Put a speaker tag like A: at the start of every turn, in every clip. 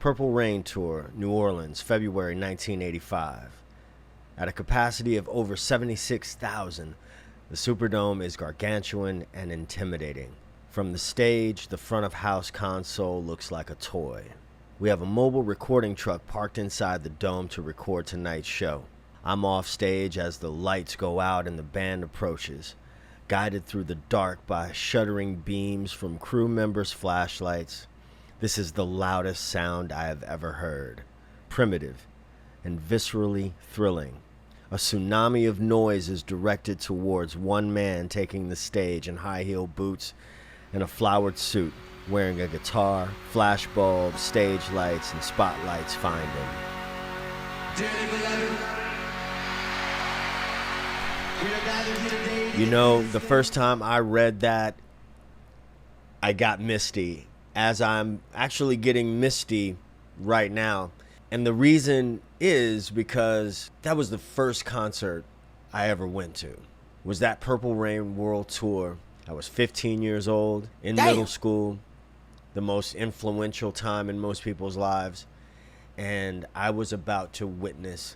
A: Purple Rain Tour, New Orleans, February 1985. At a capacity of over 76,000, the Superdome is gargantuan and intimidating. From the stage, the front of house console looks like a toy. We have a mobile recording truck parked inside the dome to record tonight's show. I'm off stage as the lights go out and the band approaches, guided through the dark by shuddering beams from crew members' flashlights. This is the loudest sound I have ever heard. Primitive and viscerally thrilling. A tsunami of noise is directed towards one man taking the stage in high-heel boots and a flowered suit, wearing a guitar, flashbulbs, stage lights, and spotlights find him. You know, the first time I read that, I got misty, as I'm actually getting misty right now. And the reason is because that was the first concert I ever went to. Was that Purple Rain World Tour. I was 15 years old, in middle school, the most influential time in most people's lives. And I was about to witness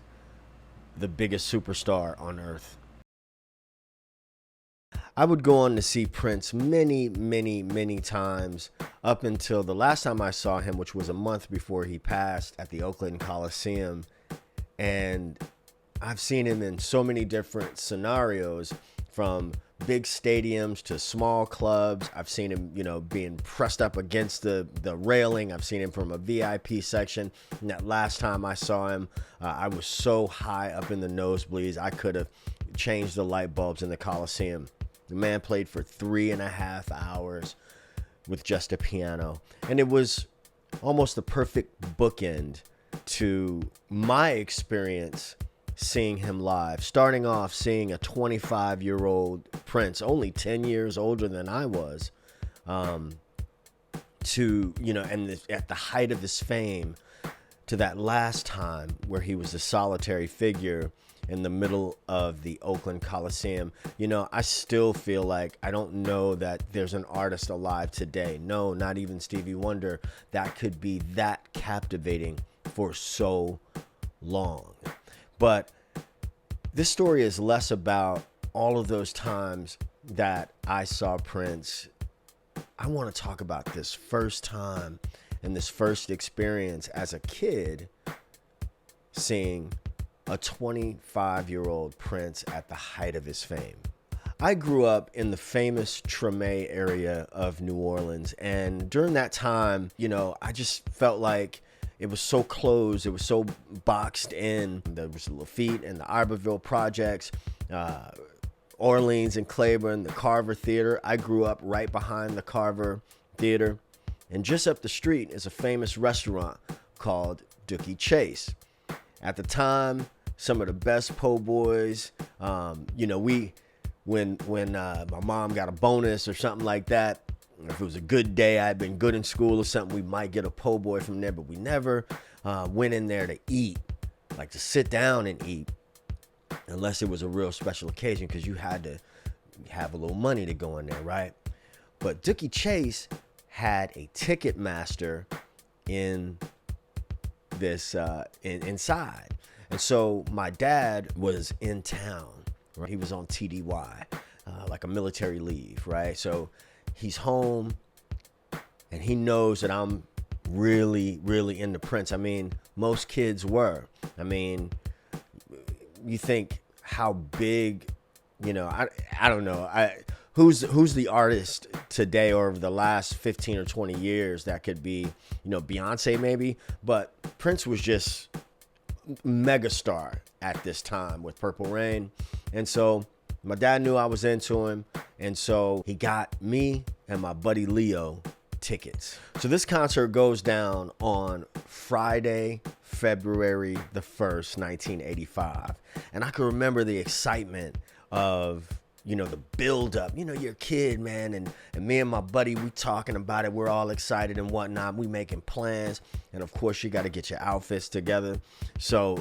A: the biggest superstar on earth. I would go on to see Prince many, many, many times up until the last time I saw him, which was a month before he passed at the Oakland Coliseum. And I've seen him in so many different scenarios, from big stadiums to small clubs. I've seen him, being pressed up against the railing. I've seen him from a VIP section. And that last time I saw him, I was so high up in the nosebleeds, I could have changed the light bulbs in the Coliseum. The man played for 3.5 hours with just a piano. And it was almost the perfect bookend to my experience seeing him live. Starting off seeing a 25-year-old Prince, only 10 years older than I was, at the height of his fame, to that last time where he was a solitary figure in the middle of the Oakland Coliseum. I still feel like I don't know that there's an artist alive today. No, not even Stevie Wonder, that could be that captivating for so long. But this story is less about all of those times that I saw Prince. I want to talk about this first time and this first experience as a kid seeing a 25-year-old Prince at the height of his fame. I grew up in the famous Treme area of New Orleans, and during that time, I just felt like it was so closed, it was so boxed in. There was the Lafitte and the Iberville projects, Orleans and Claiborne, the Carver Theater. I grew up right behind the Carver Theater, and just up the street is a famous restaurant called Dookie Chase. At the time, some of the best po' boys, when my mom got a bonus or something like that, if it was a good day, I had been good in school or something, we might get a po' boy from there, but we never went in there to eat, like to sit down and eat, unless it was a real special occasion, because you had to have a little money to go in there, right? But Dookie Chase had a ticket master in this inside. And so my dad was in town, right? He was on TDY, like a military leave, right? So he's home and he knows that I'm really, really into Prince. I mean, most kids were. I mean, you think how big, I don't know. Who's the artist today or over the last 15 or 20 years that could be, Beyonce maybe, but Prince was just megastar at this time with Purple Rain. And so my dad knew I was into him, and so he got me and my buddy Leo tickets. So this concert goes down on Friday, February the 1st, 1985. And I can remember the excitement of, the build up, you're a kid, man. And me and my buddy, we talking about it. We're all excited and whatnot. We making plans. And of course, you got to get your outfits together. So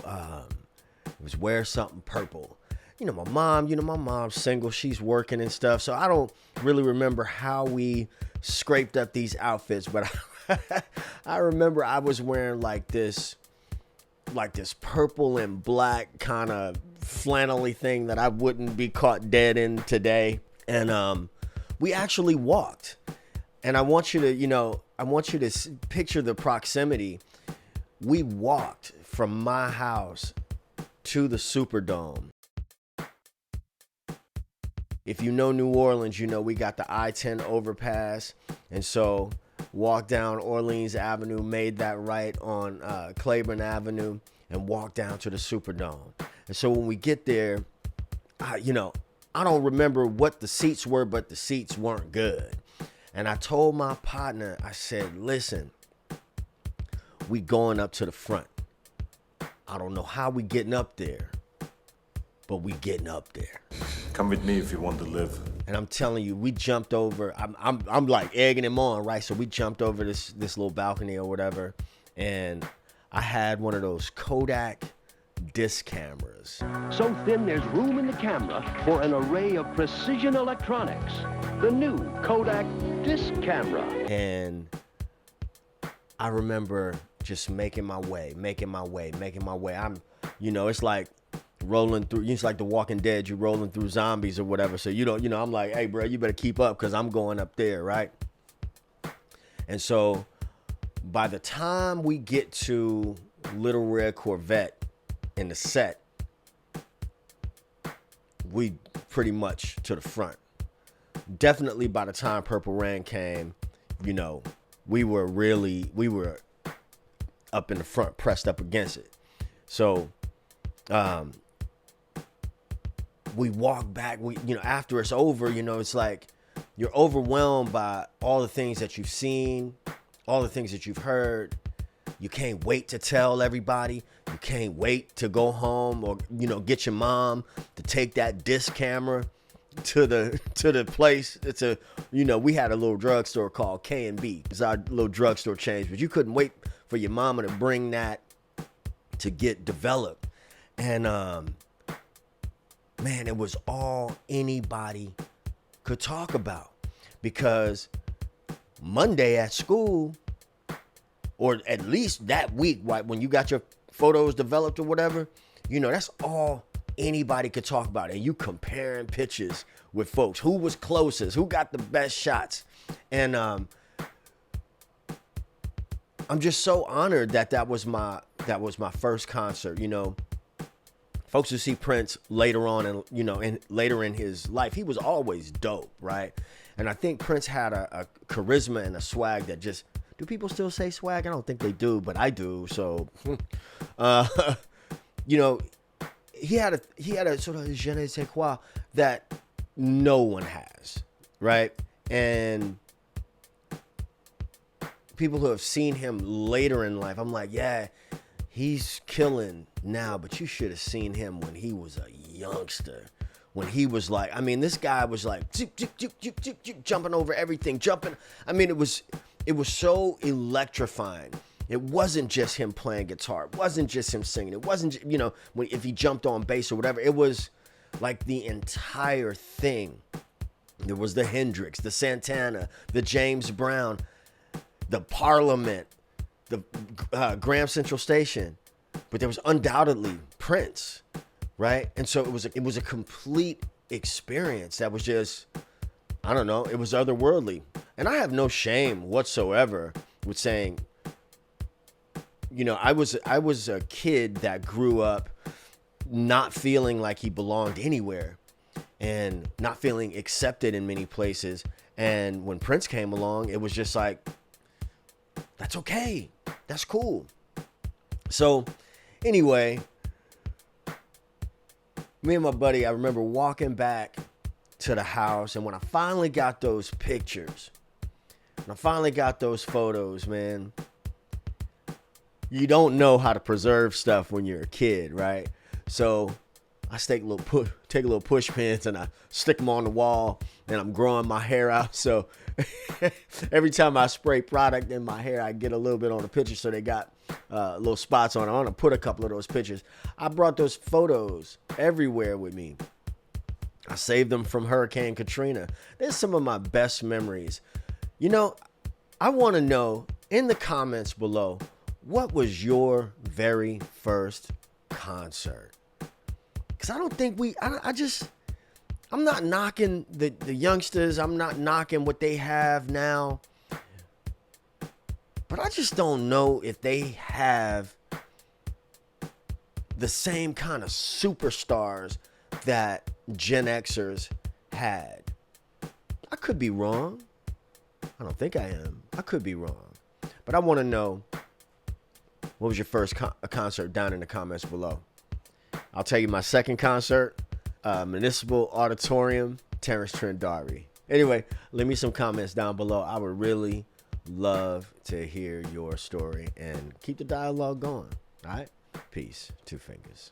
A: it was wear something purple. My mom's single. She's working and stuff. So I don't really remember how we scraped up these outfits, but I remember I was wearing like this purple and black kind of flannelly thing that I wouldn't be caught dead in today. And we actually walked. And I want you to picture the proximity. We walked from my house to the Superdome. If you know New Orleans, you know we got the I-10 overpass. And so walked down Orleans Avenue, made that right on Claiborne Avenue, and walked down to the Superdome. And so when we get there, I don't remember what the seats were, but the seats weren't good. And I told my partner, I said, listen, we going up to the front. I don't know how we getting up there, but we getting up there.
B: Come with me if you want to live.
A: And I'm telling you, we jumped over. I'm like egging him on, right? So we jumped over this little balcony or whatever, and I had one of those Kodak disc cameras.
C: So thin there's room in the camera for an array of precision electronics. The new Kodak disc camera.
A: And I remember just making my way. I'm, it's like rolling through, it's like The Walking Dead, you're rolling through zombies or whatever. So I'm like, hey bro, you better keep up because I'm going up there, right? And so by the time we get to Little Red Corvette in the set, we pretty much to the front. Definitely by the time Purple Rain came, we were up in the front, pressed up against it. So we walk back, after it's over, it's like you're overwhelmed by all the things that you've seen, all the things that you've heard. You can't wait to tell everybody. You can't wait to go home or, get your mom to take that disc camera to the place. We had a little drugstore called K&B. It's our little drugstore chain, but you couldn't wait for your mama to bring that to get developed. And, man, it was all anybody could talk about, because Monday at school, or at least that week, right, when you got your photos developed or whatever, that's all anybody could talk about. And you comparing pictures with folks, who was closest, who got the best shots. And I'm just so honored that was my first concert. Folks who see Prince later on, and later in his life, he was always dope, right? And I think Prince had a charisma and a swag that just, do people still say swag? I don't think they do, but I do. So, he had a sort of je ne sais quoi that no one has, right? And people who have seen him later in life, I'm like, yeah, he's killing now, but you should have seen him when he was a youngster. When he was like, this guy was like, jumping over everything, jumping. It was so electrifying. It wasn't just him playing guitar. It wasn't just him singing. It wasn't, if he jumped on bass or whatever. It was like the entire thing. There was the Hendrix, the Santana, the James Brown, the Parliament, the Graham Central Station. But there was undoubtedly Prince, right? And so it was a complete experience that was just, I don't know, it was otherworldly. And I have no shame whatsoever with saying, I was a kid that grew up not feeling like he belonged anywhere and not feeling accepted in many places. And when Prince came along, it was just like, that's okay. That's cool. So anyway, me and my buddy, I remember walking back to the house, and when I finally got those pictures, when I finally got those photos, man, you don't know how to preserve stuff when you're a kid, right? So I take a little push pins and I stick them on the wall, and I'm growing my hair out. So every time I spray product in my hair, I get a little bit on the picture, so they got little spots on it. I'm gonna put a couple of those pictures. I brought those photos everywhere with me. I saved them from Hurricane Katrina. There's some of my best memories. I want to know, in the comments below, what was your very first concert? Because I don't think I'm not knocking the youngsters. I'm not knocking what they have now. But I just don't know if they have the same kind of superstars that Gen Xers had. I could be wrong. I don't think I am. I could be wrong. But I want to know, what was your first concert down in the comments below? I'll tell you my second concert, Municipal Auditorium, Terrence Trent D'Arby. Anyway, leave me some comments down below. I would really love to hear your story and keep the dialogue going. All right? Peace. Two fingers.